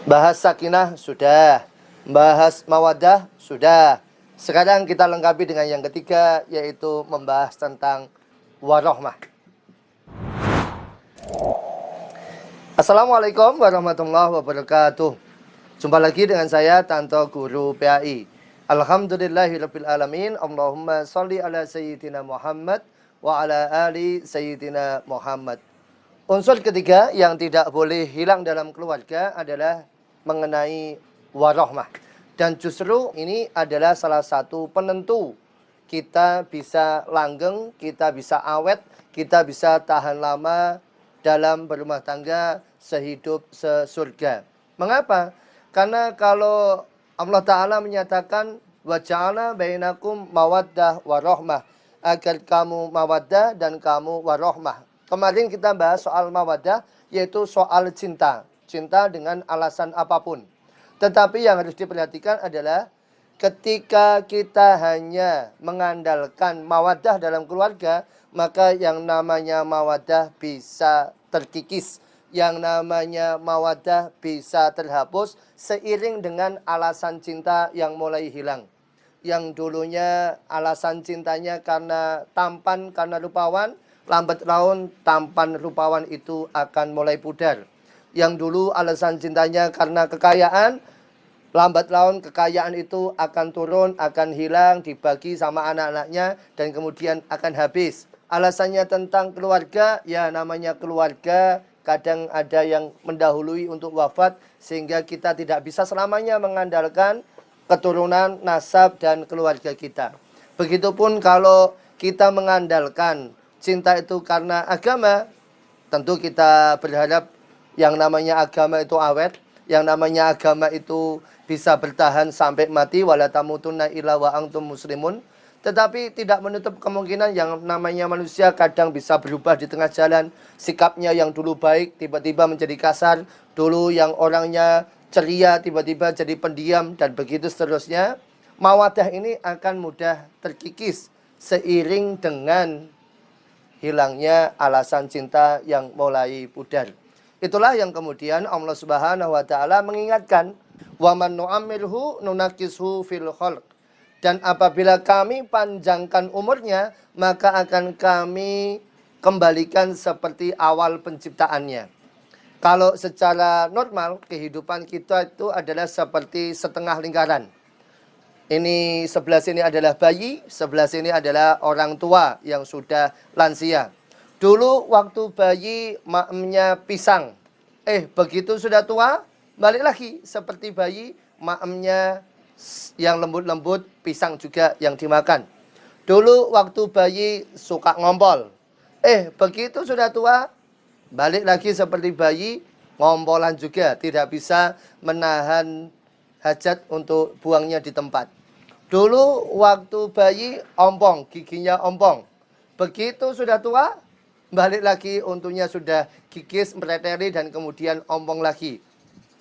Bahas sakinah sudah, bahas mawaddah sudah. Sekarang kita lengkapi dengan yang ketiga, yaitu membahas tentang warahmah. Assalamualaikum warahmatullahi wabarakatuh. Jumpa lagi dengan saya, Tanto Guru PAI. Alhamdulillahirabbil alamin. Allahumma sholli ala sayyidina Muhammad wa ala ali sayyidina Muhammad. Unsur ketiga yang tidak boleh hilang dalam keluarga adalah mengenai warahmah. Dan justru ini adalah salah satu penentu kita bisa langgeng, kita bisa awet, kita bisa tahan lama dalam berumah tangga sehidup sesurga. Mengapa? Karena kalau Allah Ta'ala menyatakan wa ja'ala bainakum mawaddah warahmah, agar kamu mawaddah dan kamu warahmah. Kemarin kita bahas soal mawaddah, yaitu soal cinta. Cinta dengan alasan apapun. Tetapi yang harus diperhatikan adalah ketika kita hanya mengandalkan mawaddah dalam keluarga, maka yang namanya mawaddah bisa terkikis. Yang namanya mawaddah bisa terhapus seiring dengan alasan cinta yang mulai hilang. Yang dulunya alasan cintanya karena tampan, karena rupawan, lambat laun tampan rupawan itu akan mulai pudar. Yang dulu alasan cintanya karena kekayaan, lambat laun kekayaan itu akan turun, akan hilang, dibagi sama anak-anaknya, dan kemudian akan habis. Alasannya tentang keluarga, ya namanya keluarga, kadang ada yang mendahului untuk wafat, sehingga kita tidak bisa selamanya mengandalkan keturunan, nasab, dan keluarga kita. Begitupun kalau kita mengandalkan cinta itu karena agama, tentu kita berharap yang namanya agama itu awet, yang namanya agama itu bisa bertahan sampai mati, wala tamutunna illa wa antum muslimun. Tetapi tidak menutup kemungkinan yang namanya manusia kadang bisa berubah di tengah jalan. Sikapnya yang dulu baik tiba-tiba menjadi kasar, dulu yang orangnya ceria tiba-tiba jadi pendiam, dan begitu seterusnya. Mawaddah ini akan mudah terkikis seiring dengan hilangnya alasan cinta yang mulai pudar. Itulah yang kemudian Allah Subhanahu wa taala mengingatkan, wa man nu'ammirhu nunakishu fil khalq. Dan apabila kami panjangkan umurnya, maka akan kami kembalikan seperti awal penciptaannya. Kalau secara normal, kehidupan kita itu adalah seperti setengah lingkaran. Ini sebelah sini adalah bayi, sebelah sini adalah orang tua yang sudah lansia. Dulu waktu bayi maemnya pisang. Begitu sudah tua, balik lagi seperti bayi, maemnya yang lembut-lembut, pisang juga yang dimakan. Dulu waktu bayi suka ngompol. Begitu sudah tua, balik lagi seperti bayi, ngompolan juga, tidak bisa menahan hajat untuk buangnya di tempat. Dulu waktu bayi ompong, giginya ompong. Begitu sudah tua, balik lagi untungnya sudah gigis, mereteli, dan kemudian ompong lagi.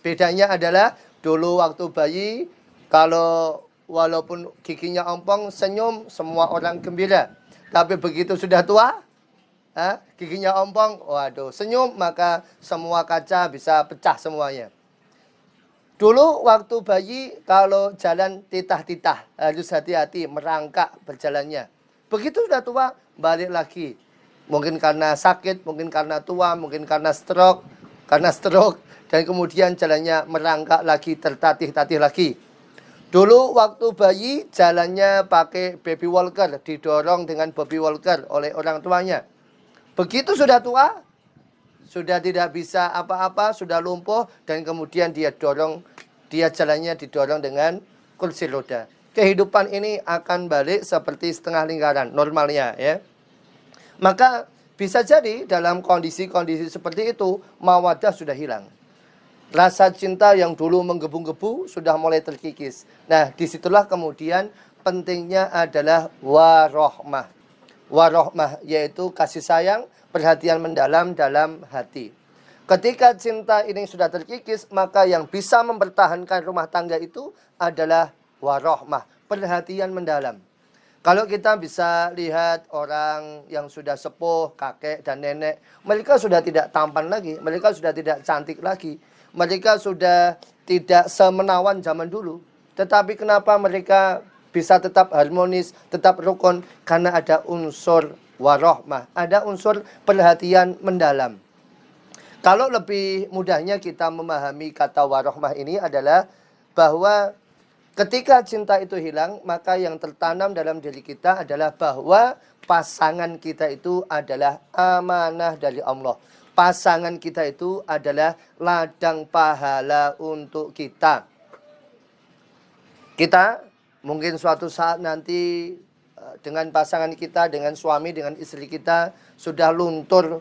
Bedanya adalah dulu waktu bayi, kalau walaupun giginya ompong, senyum, semua orang gembira. Tapi begitu sudah tua, giginya ompong, waduh, senyum, maka semua kaca bisa pecah semuanya. Dulu waktu bayi, kalau jalan titah-titah, harus hati-hati, merangkak berjalannya. Begitu sudah tua, balik lagi. Mungkin karena sakit, mungkin karena tua, mungkin karena stroke, dan kemudian jalannya merangkak lagi, tertatih-tatih lagi. Dulu waktu bayi, jalannya pakai baby walker, didorong dengan baby walker oleh orang tuanya. Begitu sudah tua, sudah tidak bisa apa-apa, sudah lumpuh, dan kemudian dia jalannya didorong dengan kursi roda. Kehidupan ini akan balik seperti setengah lingkaran normalnya, ya. Maka bisa jadi dalam kondisi-kondisi seperti itu, mawaddah sudah hilang. Rasa cinta yang dulu menggebu-gebu sudah mulai terkikis. Nah, disitulah kemudian pentingnya adalah warahmah. Warahmah yaitu kasih sayang, perhatian mendalam dalam hati. Ketika cinta ini sudah terkikis, maka yang bisa mempertahankan rumah tangga itu adalah warahmah, perhatian mendalam. Kalau kita bisa lihat orang yang sudah sepuh, kakek dan nenek, mereka sudah tidak tampan lagi, mereka sudah tidak cantik lagi. mereka sudah tidak semenawan zaman dulu. Tetapi kenapa mereka bisa tetap harmonis, tetap rukun? Karena ada unsur warahmah, ada unsur perhatian mendalam. Kalau lebih mudahnya kita memahami kata warahmah ini adalah bahwa ketika cinta itu hilang, maka yang tertanam dalam diri kita adalah bahwa pasangan kita itu adalah amanah dari Allah. Pasangan kita itu adalah ladang pahala untuk kita. Kita mungkin suatu saat nanti dengan pasangan kita, dengan suami, dengan istri kita sudah luntur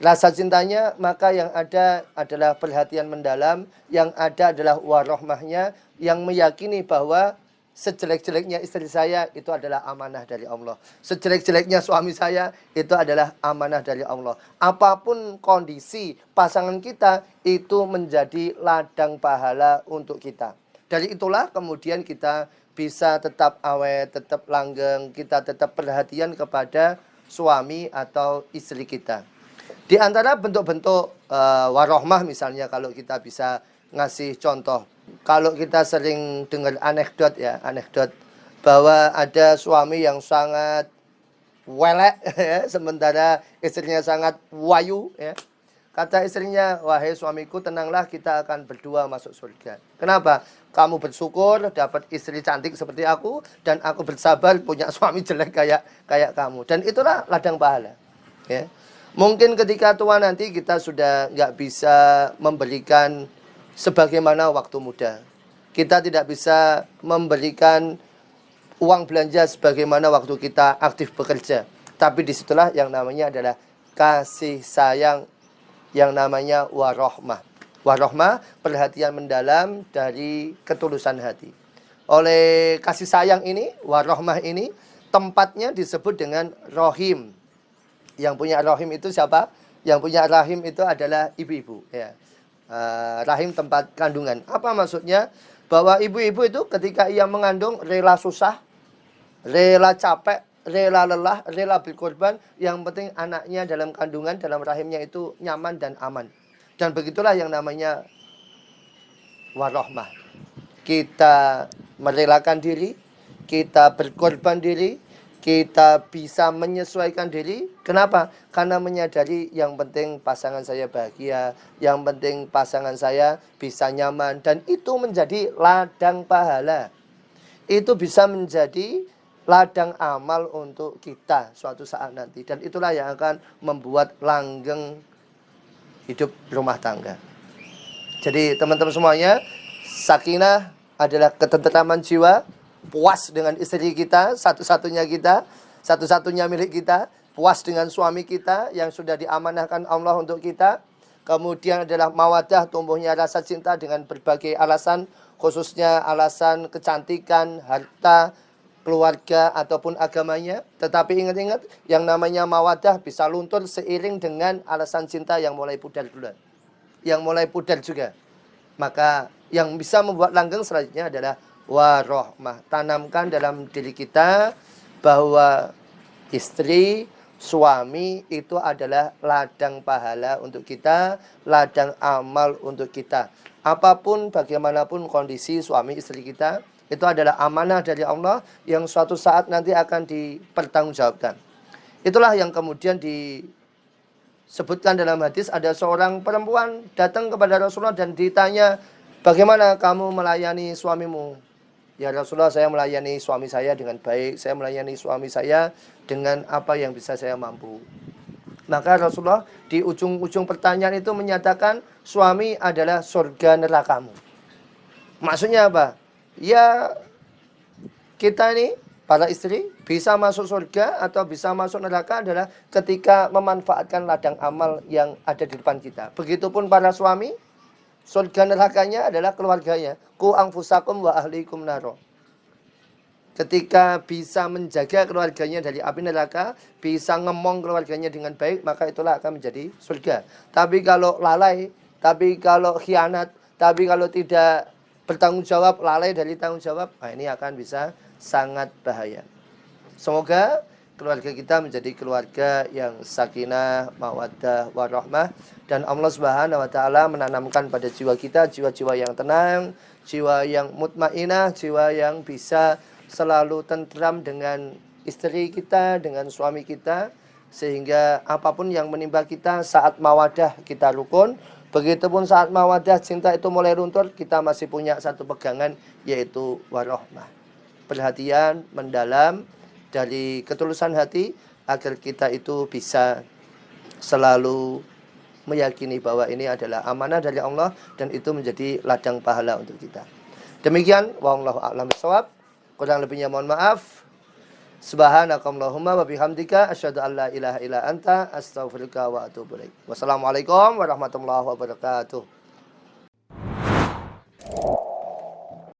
rasa cintanya, maka yang ada adalah perhatian mendalam, yang ada adalah warahmahnya, yang meyakini bahwa sejelek-jeleknya istri saya itu adalah amanah dari Allah. Sejelek-jeleknya suami saya itu adalah amanah dari Allah. Apapun kondisi pasangan kita itu menjadi ladang pahala untuk kita. Dari itulah kemudian kita bisa tetap awet, tetap langgeng, kita tetap perhatian kepada suami atau istri kita. Di antara bentuk-bentuk warahmah misalnya kalau kita bisa ngasih contoh. Kalau kita sering dengar anekdot bahwa ada suami yang sangat welek ya, sementara istrinya sangat wayu ya. Kata istrinya, "Wahai suamiku, tenanglah, kita akan berdua masuk surga." Kenapa? Kamu bersyukur dapat istri cantik seperti aku, dan aku bersabar punya suami jelek kayak kamu. Dan itulah ladang pahala. Ya. Mungkin ketika tua nanti kita sudah nggak bisa memberikan sebagaimana waktu muda. Kita tidak bisa memberikan uang belanja sebagaimana waktu kita aktif bekerja. Tapi disitulah yang namanya adalah kasih sayang, yang namanya warahmah. Warahmah, perhatian mendalam dari ketulusan hati. Oleh kasih sayang ini, warahmah ini, tempatnya disebut dengan rohim. Yang punya rahim itu siapa? Yang punya rahim itu adalah ibu-ibu. Ya. Rahim tempat kandungan. Apa maksudnya? Bahwa ibu-ibu itu ketika ia mengandung rela susah, rela capek, rela lelah, rela berkorban. Yang penting anaknya dalam kandungan, dalam rahimnya itu nyaman dan aman. Dan begitulah yang namanya warahmah. Kita merelakan diri, kita berkorban diri, kita bisa menyesuaikan diri. Kenapa? Karena menyadari yang penting pasangan saya bahagia, yang penting pasangan saya bisa nyaman, dan itu menjadi ladang pahala. Itu bisa menjadi ladang amal untuk kita suatu saat nanti. Dan itulah yang akan membuat langgeng hidup rumah tangga. Jadi teman-teman semuanya, sakinah adalah ketentraman jiwa, puas dengan istri kita, satu-satunya milik kita, puas dengan suami kita yang sudah diamanahkan Allah untuk kita. Kemudian adalah mawadah, tumbuhnya rasa cinta dengan berbagai alasan, khususnya alasan kecantikan, harta, keluarga, ataupun agamanya. Tetapi ingat-ingat, yang namanya mawadah bisa luntur seiring dengan alasan cinta yang mulai pudar duluan, yang mulai pudar juga. Maka yang bisa membuat langgeng selanjutnya adalah warahmah. Tanamkan dalam diri kita bahwa istri, suami itu adalah ladang pahala untuk kita, ladang amal untuk kita. Apapun bagaimanapun kondisi suami istri kita, itu adalah amanah dari Allah yang suatu saat nanti akan dipertanggungjawabkan. Itulah yang kemudian disebutkan dalam hadis, ada seorang perempuan datang kepada Rasulullah dan ditanya, "Bagaimana kamu melayani suamimu?" "Ya Rasulullah, saya melayani suami saya dengan baik. Saya melayani suami saya dengan apa yang bisa saya mampu." Maka Rasulullah di ujung-ujung pertanyaan itu menyatakan, suami adalah surga nerakamu. Maksudnya apa? Ya, kita ini, para istri, bisa masuk surga atau bisa masuk neraka adalah ketika memanfaatkan ladang amal yang ada di depan kita. Begitupun para suami, surga nerakanya adalah keluarganya. Ku anfusakum wa ahlikum naro. Ketika bisa menjaga keluarganya dari api neraka, bisa ngemong keluarganya dengan baik, maka itulah akan menjadi surga. Tapi kalau lalai, tapi kalau khianat, tapi kalau tidak bertanggung jawab, lalai dari tanggung jawab, nah ini akan bisa sangat bahaya. Semoga keluarga kita menjadi keluarga yang sakinah, mawaddah, warahmah, dan Allah Subhanahu wa taala menanamkan pada jiwa kita jiwa-jiwa yang tenang, jiwa yang mutmainah, jiwa yang bisa selalu tentram dengan istri kita, dengan suami kita, sehingga apapun yang menimpa kita saat mawadah kita rukun, begitupun saat mawadah cinta itu mulai runtuh, kita masih punya satu pegangan, yaitu warahmah. Perhatian mendalam dari ketulusan hati agar kita itu bisa selalu meyakini bahwa ini adalah amanah dari Allah dan itu menjadi ladang pahala untuk kita. Demikian, wallahu a'lam bishawab. Kurang lebihnya mohon maaf. Subhanakallahumma wa bihamdika asyhadu an la ilaha illa anta astaghfiruka wa atubu ilaik. Wassalamualaikum warahmatullahi wabarakatuh.